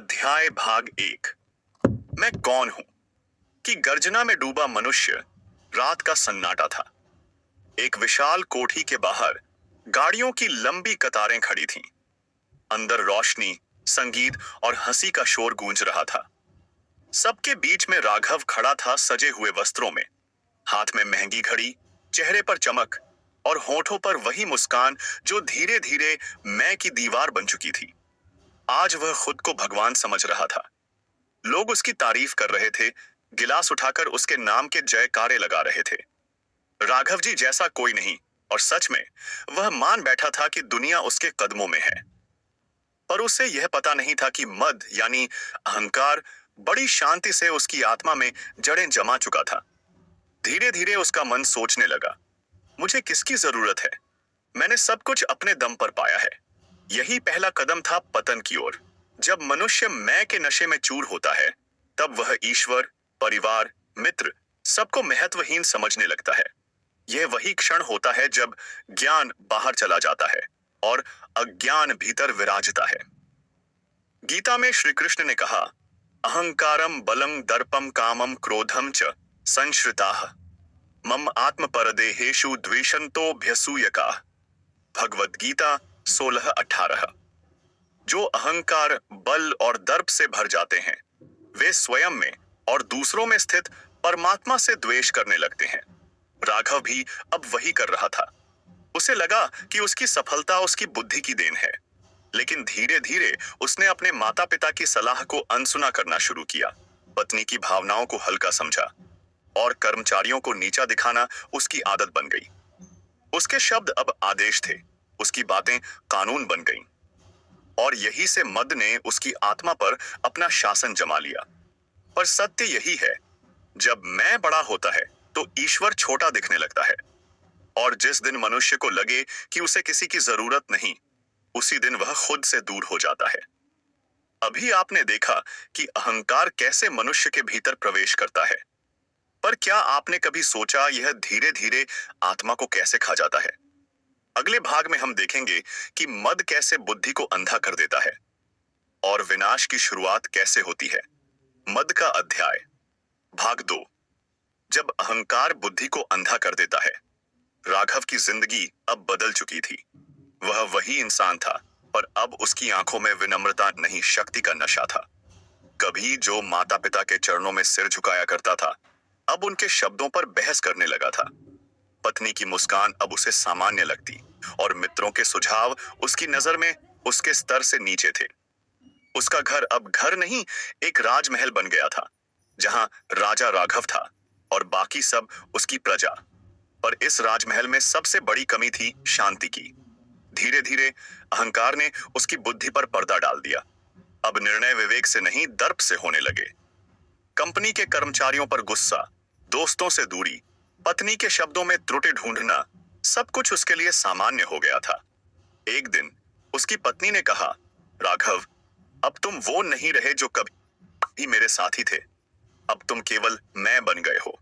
अध्याय भाग एक। मैं कौन हूं? कि गर्जना में डूबा मनुष्य। रात का सन्नाटा था। एक विशाल कोठी के बाहर गाड़ियों की लंबी कतारें खड़ी थीं। अंदर रोशनी, संगीत और हंसी का शोर गूंज रहा था। सबके बीच में राघव खड़ा था, सजे हुए वस्त्रों में, हाथ में महंगी घड़ी, चेहरे पर चमक और होठों पर वही मुस्कान जो धीरे धीरे मैं की दीवार बन चुकी थी। आज वह खुद को भगवान समझ रहा था। लोग उसकी तारीफ कर रहे थे, गिलास उठाकर उसके नाम के जयकारे लगा रहे थे। राघव जी जैसा कोई नहीं, और सच में वह मान बैठा था कि दुनिया उसके कदमों में है। पर उसे यह पता नहीं था कि मद यानी अहंकार बड़ी शांति से उसकी आत्मा में जड़ें जमा चुका था। धीरे धीरे उसका मन सोचने लगा, मुझे किसकी जरूरत है? मैंने सब कुछ अपने दम पर पाया है। यही पहला कदम था पतन की ओर। जब मनुष्य मैं के नशे में चूर होता है, तब वह ईश्वर, परिवार, मित्र सबको महत्वहीन समझने लगता है। यह वही क्षण होता है जब ज्ञान बाहर चला जाता है और अज्ञान भीतर विराजता है। गीता में श्री कृष्ण ने कहा, अहंकारम बलम दर्पम कामम क्रोधम च संश्रिताः मम आत्म परदेहेषु द्वेषंतोऽभ्यसूयकाः। भगवद गीता 16:18। जो अहंकार, बल और दर्प से भर जाते हैं, वे स्वयं में और दूसरों में स्थित परमात्मा से द्वेष करने लगते हैं। राघव भी अब वही कर रहा था। उसे लगा कि उसकी सफलता उसकी बुद्धि की देन है, लेकिन धीरे धीरे उसने अपने माता पिता की सलाह को अनसुना करना शुरू किया, पत्नी की भावनाओं को हल्का समझा और कर्मचारियों को नीचा दिखाना उसकी आदत बन गई। उसके शब्द अब आदेश थे, उसकी बातें कानून बन गईं। और यही से मद ने उसकी आत्मा पर अपना शासन जमा लिया। पर सत्य यही है, जब मैं बड़ा होता है तो ईश्वर छोटा दिखने लगता है। और जिस दिन मनुष्य को लगे कि उसे किसी की जरूरत नहीं, उसी दिन वह खुद से दूर हो जाता है। अभी आपने देखा कि अहंकार कैसे मनुष्य के भीतर प्रवेश करता है, पर क्या आपने कभी सोचा यह धीरे धीरे आत्मा को कैसे खा जाता है? अगले भाग में हम देखेंगे कि मद कैसे बुद्धि को अंधा कर देता है और विनाश की शुरुआत कैसे होती है। मद का अध्याय भाग 2। जब अहंकार बुद्धि को अंधा कर देता है। राघव की जिंदगी अब बदल चुकी थी। वह वही इंसान था, पर अब उसकी आंखों में विनम्रता नहीं, शक्ति का नशा था। कभी जो माता पिता के चरणों में सिर झुकाया करता था, अब उनके शब्दों पर बहस करने लगा था। पत्नी की मुस्कान अब उसे सामान्य लगती और मित्रों के सुझाव उसकी नजर में उसके स्तर से नीचे थे। उसका घर अब घर नहीं, एक राजमहल बन गया था, जहां राजा राघव था और बाकी सब उसकी प्रजा। पर इस राजमहल में सबसे बड़ी कमी थी शांति की। धीरे धीरे अहंकार ने उसकी बुद्धि पर पर्दा डाल दिया। अब निर्णय विवेक से नहीं, दर्प से होने लगे। कंपनी के कर्मचारियों पर गुस्सा, दोस्तों से दूरी, पत्नी के शब्दों में त्रुटि ढूंढना, सब कुछ उसके लिए सामान्य हो गया था। एक दिन उसकी पत्नी ने कहा, राघव, अब तुम वो नहीं रहे जो कभी मेरे साथी थे। अब तुम केवल मैं बन गए हो।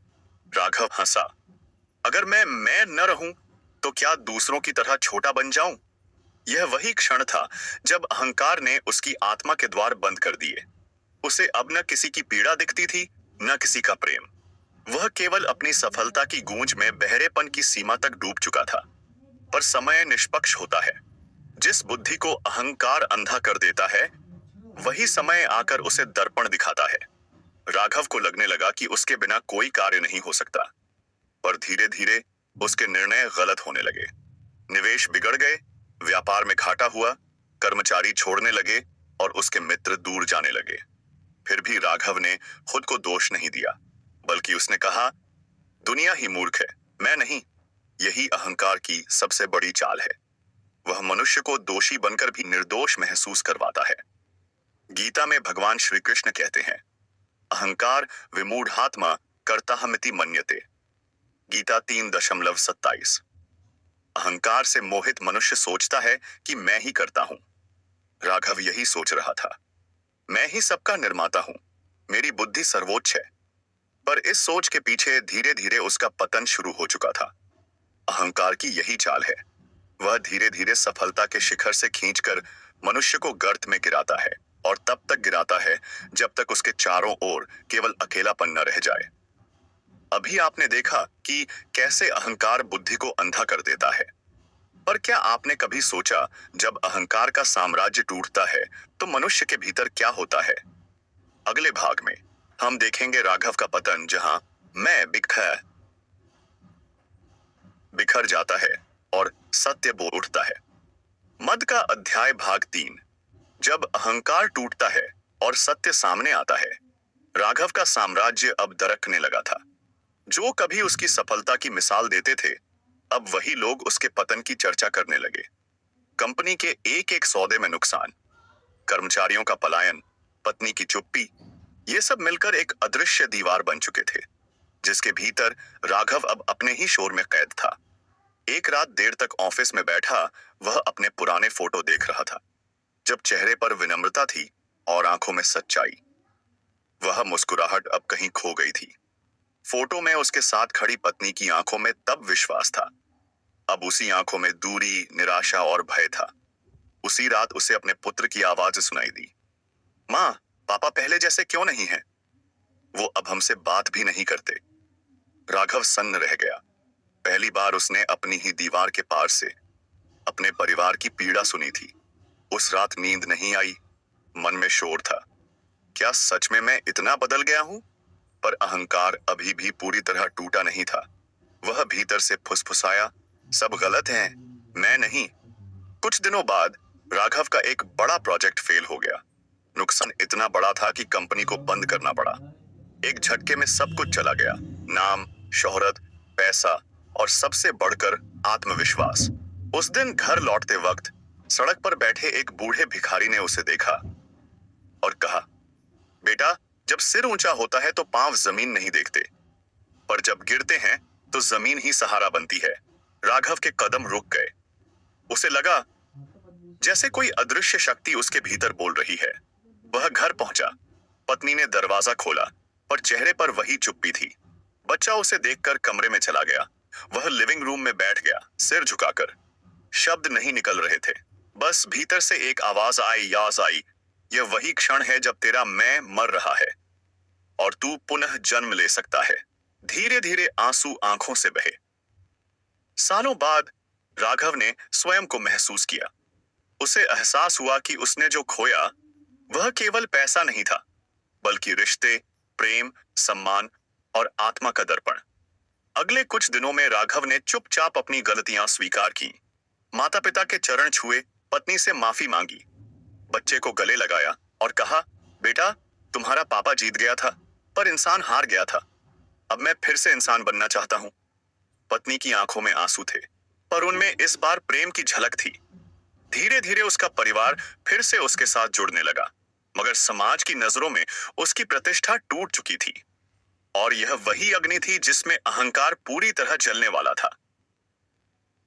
राघव हंसा। अगर मैं न रहूं तो क्या दूसरों की तरह छोटा बन जाऊं? यह वही क्षण था जब अहंकार ने उसकी आत्मा के द्वार बंद कर दिए। उसे अब न किसी की पीड़ा दिखती थी, न किसी का प्रेम। वह केवल अपनी सफलता की गूंज में बहरेपन की सीमा तक डूब चुका था। पर समय निष्पक्ष होता है। जिस बुद्धि को अहंकार अंधा कर देता है, वही समय आकर उसे दर्पण दिखाता है। राघव को लगने लगा कि उसके बिना कोई कार्य नहीं हो सकता। पर धीरे धीरे उसके निर्णय गलत होने लगे। निवेश बिगड़ गए, व्यापार में घाटा हुआ, कर्मचारी छोड़ने लगे और उसके मित्र दूर जाने लगे। फिर भी राघव ने खुद को दोष नहीं दिया, बल्कि उसने कहा, दुनिया ही मूर्ख है, मैं नहीं। यही अहंकार की सबसे बड़ी चाल है। वह मनुष्य को दोषी बनकर भी निर्दोष महसूस करवाता है। गीता में भगवान श्री कृष्ण कहते हैं, अहंकार विमूढ़ात्मा कर्ताहमिति मन्यते। गीता 3:27। अहंकार से मोहित मनुष्य सोचता है कि मैं ही करता हूं। राघव यही सोच रहा था, मैं ही सबका निर्माता हूं, मेरी बुद्धि सर्वोच्च है। पर इस सोच के पीछे धीरे धीरे उसका पतन शुरू हो चुका था। अहंकार की यही चाल है, वह धीरे धीरे सफलता के शिखर से खींचकर मनुष्य को गर्त में गिराता है और तब तक गिराता है जब तक उसके चारों ओर केवल अकेलापन न रह जाए। अभी आपने देखा कि कैसे अहंकार बुद्धि को अंधा कर देता है। पर क्या आपने कभी सोचा, जब अहंकार का साम्राज्य टूटता है तो मनुष्य के भीतर क्या होता है? अगले भाग में हम देखेंगे राघव का पतन, जहां मैं बिखर जाता है और सत्य बोल उठता है। मद का अध्याय भाग 3। जब अहंकार टूटता है और सत्य सामने आता है। राघव का साम्राज्य अब दरकने लगा था। जो कभी उसकी सफलता की मिसाल देते थे, अब वही लोग उसके पतन की चर्चा करने लगे। कंपनी के एक एक सौदे में नुकसान, कर्मचारियों का पलायन, पत्नी की चुप्पी, ये सब मिलकर एक अदृश्य दीवार बन चुके थे, जिसके भीतर राघव अब अपने ही शोर में कैद था। एक रात देर तक ऑफिस में बैठा वह अपने पुराने फोटो देख रहा था, जब चेहरे पर विनम्रता थी और आंखों में सच्चाई। वह मुस्कुराहट अब कहीं खो गई थी। फोटो में उसके साथ खड़ी पत्नी की आंखों में तब विश्वास था, अब उसी आंखों में दूरी, निराशा और भय था। उसी रात उसे अपने पुत्र की आवाज सुनाई दी, माँ, पापा पहले जैसे क्यों नहीं है? वो अब हमसे बात भी नहीं करते। राघव सन्न रह गया। पहली बार उसने अपनी ही दीवार के पार से अपने परिवार की पीड़ा सुनी थी। उस रात नींद नहीं आई, मन में शोर था, क्या सच में मैं इतना बदल गया हूं? पर अहंकार अभी भी पूरी तरह टूटा नहीं था। वह भीतर से फुसफुसाया, सब गलत है, मैं नहीं। कुछ दिनों बाद राघव का एक बड़ा प्रोजेक्ट फेल हो गया। नुकसान इतना बड़ा था कि कंपनी को बंद करना पड़ा। एक झटके में सब कुछ चला गया, नाम, शोहरत, पैसा और सबसे बढ़कर आत्मविश्वास। उस दिन घर लौटते वक्त सड़क पर बैठे एक बूढ़े भिखारी ने उसे देखा और कहा, बेटा, जब सिर ऊंचा होता है तो पांव जमीन नहीं देखते, पर जब गिरते हैं तो जमीन ही सहारा बनती है। राघव के कदम रुक गए। उसे लगा जैसे कोई अदृश्य शक्ति उसके भीतर बोल रही है। वह घर पहुंचा। पत्नी ने दरवाजा खोला, पर चेहरे पर वही चुप्पी थी। बच्चा उसे देखकर कमरे में चला गया। वह लिविंग रूम में बैठ गया, सिर झुकाकर। शब्द नहीं निकल रहे थे, बस भीतर से एक आवाज आई, याद आई, यह वही क्षण है जब तेरा मैं मर रहा है और तू पुनः जन्म ले सकता है। धीरे धीरे आंसू आंखों से बहे। सालों बाद राघव ने स्वयं को महसूस किया। उसे एहसास हुआ कि उसने जो खोया वह केवल पैसा नहीं था, बल्कि रिश्ते, प्रेम, सम्मान और आत्मा का दर्पण। अगले कुछ दिनों में राघव ने चुपचाप अपनी गलतियां स्वीकार की। माता पिता के चरण छुए, पत्नी से माफी मांगी, बच्चे को गले लगाया और कहा, बेटा, तुम्हारा पापा जीत गया था, पर इंसान हार गया था। अब मैं फिर से इंसान बनना चाहता हूं। पत्नी की आंखों में आंसू थे, पर उनमें इस बार प्रेम की झलक थी। धीरे धीरे उसका परिवार फिर से उसके साथ जुड़ने लगा, मगर समाज की नजरों में उसकी प्रतिष्ठा टूट चुकी थी। और यह वही अग्नि थी जिसमें अहंकार पूरी तरह जलने वाला था।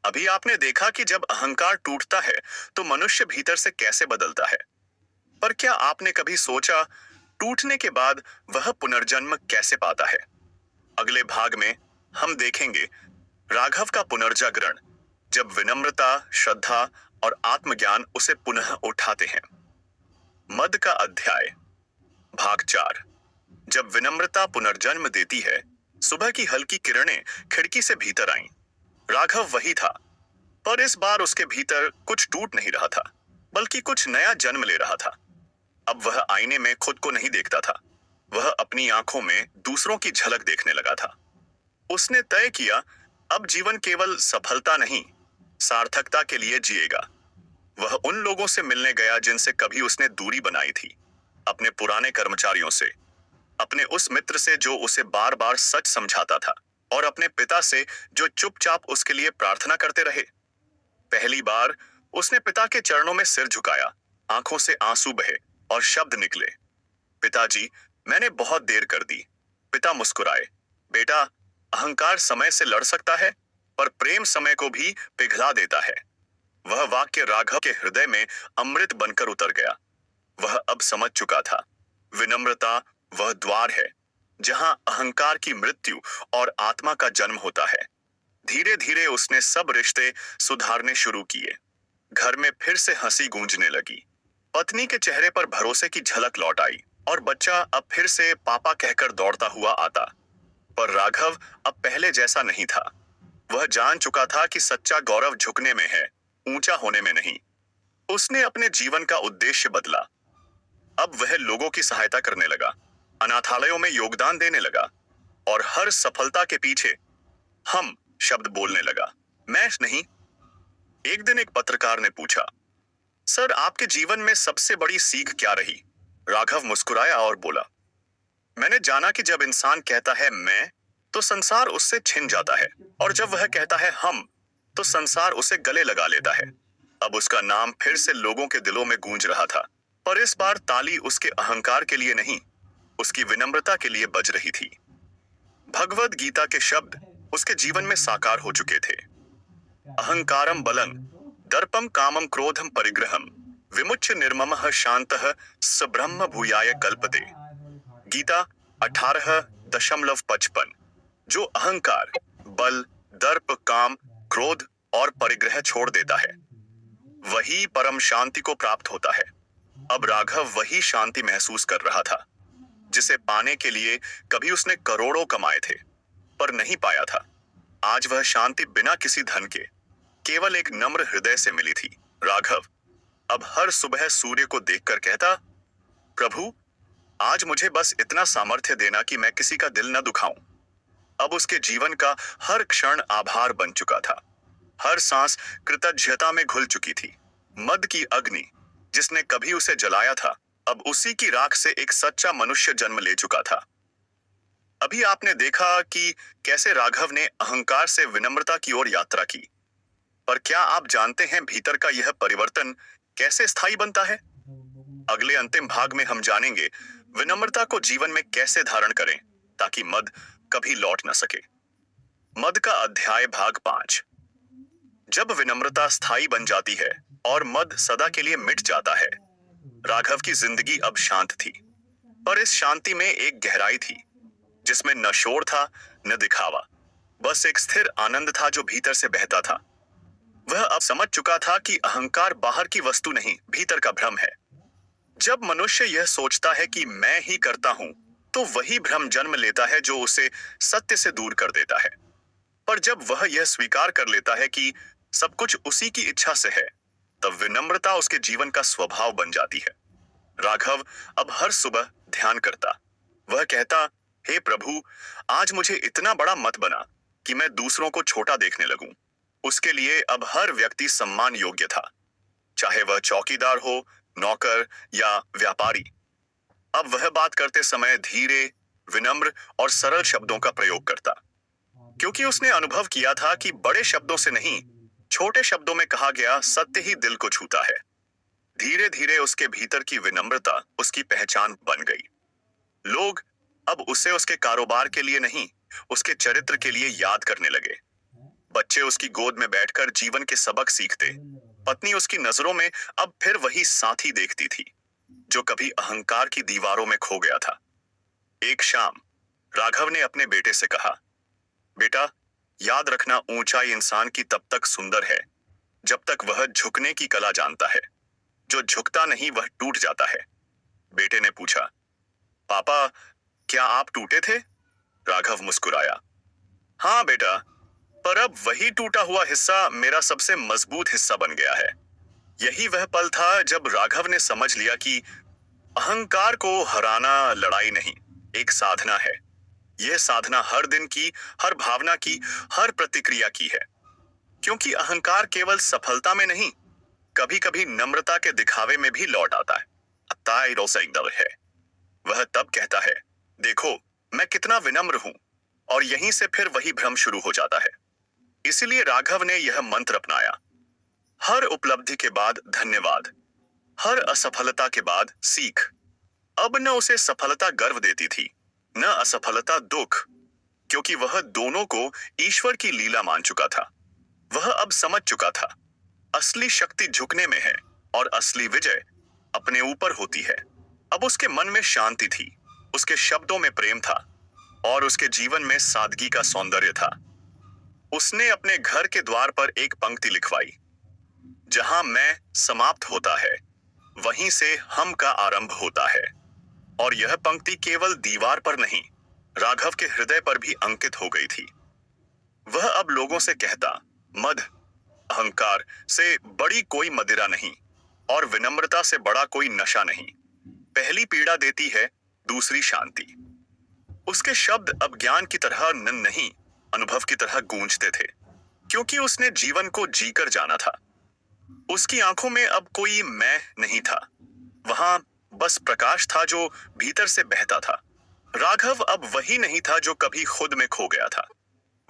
अभी आपने देखा कि जब अहंकार टूटता है तो मनुष्य भीतर से कैसे बदलता है। पर क्या आपने कभी सोचा, टूटने के बाद वह पुनर्जन्म कैसे पाता है? अगले भाग में हम देखेंगे राघव का पुनर्जागरण, जब विनम्रता, श्रद्धा और आत्मज्ञान उसे पुनः उठाते हैं। मद का अध्याय भाग 4। जब विनम्रता पुनर्जन्म देती है। सुबह की हल्की किरणें खिड़की से भीतर आईं। राघव वही था, पर इस बार उसके भीतर कुछ टूट नहीं रहा था, बल्कि कुछ नया जन्म ले रहा था। अब वह आईने में खुद को नहीं देखता था, वह अपनी आंखों में दूसरों की झलक देखने लगा था। उसने तय किया, अब जीवन केवल सफलता नहीं, सार्थकता के लिए जिएगा। वह उन लोगों से मिलने गया जिनसे कभी उसने दूरी बनाई थी, अपने पुराने कर्मचारियों से, अपने उस मित्र से जो उसे बार बार सच समझाता था, और अपने पिता से जो चुपचाप उसके लिए प्रार्थना करते रहे। पहली बार उसने पिता के चरणों में सिर झुकाया, आंखों से आंसू बहे और शब्द निकले, पिताजी, मैंने बहुत देर कर दी। पिता मुस्कुराए, बेटा, अहंकार समय से लड़ सकता है, पर प्रेम समय को भी पिघला देता है। वह वाक्य राघव के हृदय में अमृत बनकर उतर गया। वह अब समझ चुका था, विनम्रता वह द्वार है जहां अहंकार की मृत्यु और आत्मा का जन्म होता है। धीरे धीरे उसने सब रिश्ते सुधारने शुरू किए। घर में फिर से हंसी गूंजने लगी। पत्नी के चेहरे पर भरोसे की झलक लौट आई और बच्चा अब फिर से पापा कहकर दौड़ता हुआ आता। पर राघव अब पहले जैसा नहीं था। वह जान चुका था कि सच्चा गौरव झुकने में है, ऊंचा होने में नहीं। उसने अपने जीवन का उद्देश्य बदला। अब वह लोगों की सहायता करने लगा, अनाथालयों में योगदान देने लगा और हर सफलता के पीछे हम शब्द बोलने लगा, मैं नहीं। एक दिन एक पत्रकार ने पूछा, सर आपके जीवन में सबसे बड़ी सीख क्या रही? राघव मुस्कुराया और बोला, मैंने जाना कि जब इंसान कहता है मैं, तो संसार उससे छिन जाता है, और जब वह कहता है हम, तो संसार उसे गले लगा लेता है। अब उसका नाम फिर से लोगों के दिलों में गूंज रहा था, पर इस बार ताली उसके अहंकार के लिए नहीं, उसकी विनम्रता के लिए बज रही थी। भगवद गीता के शब्द उसके जीवन में साकार हो चुके थे। अहंकारम बलं दर्पम कामम क्रोधम परिग्रहम विमुच्य निर्ममः शांतः स ब्रह्म भूयाय कल्पते। गीता 18.55। जो अहंकार, बल, दर्प, काम, क्रोध और परिग्रह छोड़ देता है, वही परम शांति को प्राप्त होता है। अब राघव वही शांति महसूस कर रहा था जिसे पाने के लिए कभी उसने करोड़ों कमाए थे, पर नहीं पाया था। आज वह शांति बिना किसी धन के, केवल एक नम्र हृदय से मिली थी। राघव अब हर सुबह सूर्य को देखकर कहता, प्रभु आज मुझे बस इतना सामर्थ्य देना कि मैं किसी का दिल न दुखाऊं। अब उसके जीवन का हर क्षण आभार बन चुका था, हर सांस कृतज्ञता में घुल चुकी थी। मद की अग्नि जिसने कभी उसे जलाया था, अब उसी की राख से एक सच्चा मनुष्य जन्म ले चुका था। अभी आपने देखा कि कैसे राघव ने अहंकार से विनम्रता की ओर यात्रा की, पर क्या आप जानते हैं भीतर का यह परिवर्तन कैसे स्थायी बनता है? अगले अंतिम भाग में हम जानेंगे विनम्रता को जीवन में कैसे धारण करें ताकि मद कभी लौट न सके। मद का अध्याय भाग 5। जब विनम्रता स्थायी बन जाती है और मद सदा के लिए मिट जाता है। राघव की जिंदगी अब शांत थी, पर इस शांति में एक गहराई थी जिसमें न शोर था न दिखावा, बस एक स्थिर आनंद था जो भीतर से बहता था। वह अब समझ चुका था कि अहंकार बाहर की वस्तु नहीं, भीतर का भ्रम है। जब मनुष्य यह सोचता है कि मैं ही करता हूं, तो वही भ्रम जन्म लेता है जो उसे सत्य से दूर कर देता है। पर जब वह यह स्वीकार कर लेता है कि सब कुछ उसी की इच्छा से है, तब विनम्रता उसके जीवन का स्वभाव बन जाती है। राघव अब हर सुबह ध्यान करता। वह कहता, हे प्रभु, आज मुझे इतना बड़ा मत बना कि मैं दूसरों को छोटा देखने लगूं। उसके लिए अब हर व्यक्ति सम्मान योग्य था, चाहे वह चौकीदार हो, नौकर या व्यापारी। अब वह बात करते समय धीरे, विनम्र और सरल शब्दों का प्रयोग करता, क्योंकि उसने अनुभव किया था कि बड़े शब्दों से नहीं, छोटे शब्दों में कहा गया सत्य ही दिल को छूता है। धीरे धीरे उसके भीतर की विनम्रता उसकी पहचान बन गई। लोग अब उसे उसके कारोबार के लिए नहीं, उसके चरित्र के लिए याद करने लगे। बच्चे उसकी गोद में बैठकर जीवन के सबक सीखते। पत्नी उसकी नजरों में अब फिर वही साथी देखती थी जो कभी अहंकार की दीवारों में खो गया था। एक शाम राघव ने अपने बेटे से कहा, बेटा, याद रखना, ऊंचाई इंसान की तब तक सुंदर है जब तक वह झुकने की कला जानता है। जो झुकता नहीं वह टूट जाता है। बेटे ने पूछा, पापा, क्या आप टूटे थे? राघव मुस्कुराया, हाँ बेटा, पर अब वही टूटा हुआ हिस्सा मेरा सबसे मजबूत हिस्सा बन गया है। यही वह पल था जब राघव ने समझ लिया कि अहंकार को हराना लड़ाई नहीं, एक साधना है। यह साधना हर दिन की, हर भावना की, हर प्रतिक्रिया की है। क्योंकि अहंकार केवल सफलता में नहीं, कभी कभी नम्रता के दिखावे में भी लौट आता है। है वह तब कहता है, देखो मैं कितना विनम्र हूं, और यहीं से फिर वही भ्रम शुरू हो जाता है। इसलिए राघव ने यह मंत्र अपनाया, हर उपलब्धि के बाद धन्यवाद, हर असफलता के बाद सीख। अब न उसे सफलता गर्व देती थी, न असफलता दुख, क्योंकि वह दोनों को ईश्वर की लीला मान चुका था। वह अब समझ चुका था, असली शक्ति झुकने में है और असली विजय अपने ऊपर होती है। अब उसके मन में शांति थी, उसके शब्दों में प्रेम था और उसके जीवन में सादगी का सौंदर्य था। उसने अपने घर के द्वार पर एक पंक्ति लिखवाई, जहां मैं समाप्त होता है वहीं से हम का आरंभ होता है। और यह पंक्ति केवल दीवार पर नहीं, राघव के हृदय पर भी अंकित हो गई थी। वह अब लोगों से कहता, मद, अहंकार से बड़ी कोई मदिरा नहीं और विनम्रता से बड़ा कोई नशा नहीं। पहली पीड़ा देती है, दूसरी शांति। उसके शब्द अब ज्ञान की तरह नहीं, अनुभव की तरह गूंजते थे, क्योंकि उसने जीवन को जीकर जाना था। उसकी आंखों में अब कोई मैं नहीं था, वहां बस प्रकाश था जो भीतर से बहता था। राघव अब वही नहीं था जो कभी खुद में खो गया था,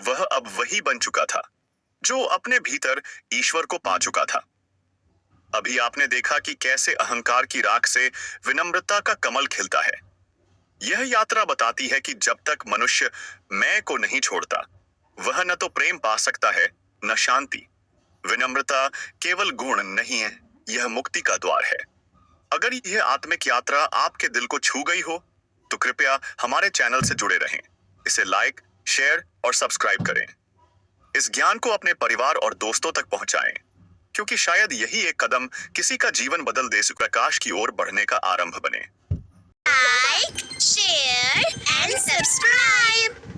वह अब वही बन चुका था जो अपने भीतर ईश्वर को पा चुका था। अभी आपने देखा कि कैसे अहंकार की राख से विनम्रता का कमल खिलता है। यह यात्रा बताती है कि जब तक मनुष्य मैं को नहीं छोड़ता, वह न तो प्रेम पा सकता है, न शांति। विनम्रता केवल गुण नहीं है, यह मुक्ति का द्वार है। अगर यह आत्मिक यात्रा आपके दिल को छू गई हो, तो कृपया हमारे चैनल से जुड़े रहें। इसे लाइक, शेयर और सब्सक्राइब करें। इस ज्ञान को अपने परिवार और दोस्तों तक पहुंचाएं, क्योंकि शायद यही एक कदम किसी का जीवन बदल दे, प्रकाश की ओर बढ़ने का आरंभ बने। Like, share, and subscribe.